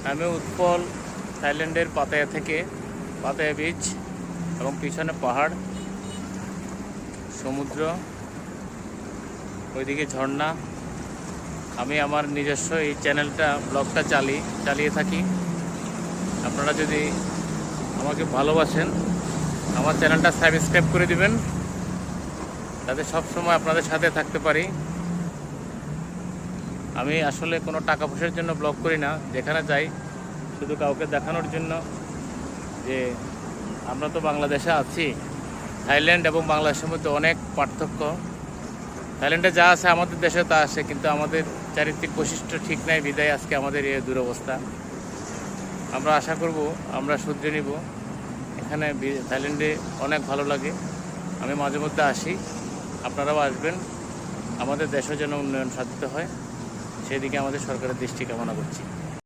আমি উৎপল, থাইল্যান্ডের পাতায়া থেকে। পাতায়া বিচ এবং পিছনে পাহাড়, সমুদ্র, ওইদিকে ঝর্ণা। আমি আমার নিজস্ব এই চ্যানেলটা, ব্লগটা চালিয়ে থাকি। আপনারা যদি আমাকে ভালোবাসেন, আমার চ্যানেলটা সাবস্ক্রাইব করে দিবেন, যাতে সবসময় আপনাদের সাথে থাকতে পারি। আমি আসলে কোনো টাকা পয়সার জন্য ব্লগ করি না, যেখানে যাই শুধু কাউকে দেখানোর জন্য যে আমরা তো বাংলাদেশে আছি। থাইল্যান্ড এবং বাংলাদেশের মধ্যে অনেক পার্থক্য। থাইল্যান্ডে যা আছে আমাদের দেশে তা আছে, কিন্তু আমাদের চারিত্রিক বৈশিষ্ট্য ঠিক নাই, বিদায় আজকে আমাদের এই দুরবস্থা। আমরা আশা করব আমরা শুধরে নিব। এখানে থাইল্যান্ডে অনেক ভালো লাগে, আমি মাঝে মধ্যে আসি, আপনারাও আসবেন। আমাদের দেশের যেন উন্নয়ন সাধিত হয়, সেদিকে আমাদের সরকারের দৃষ্টি কামনা করছি।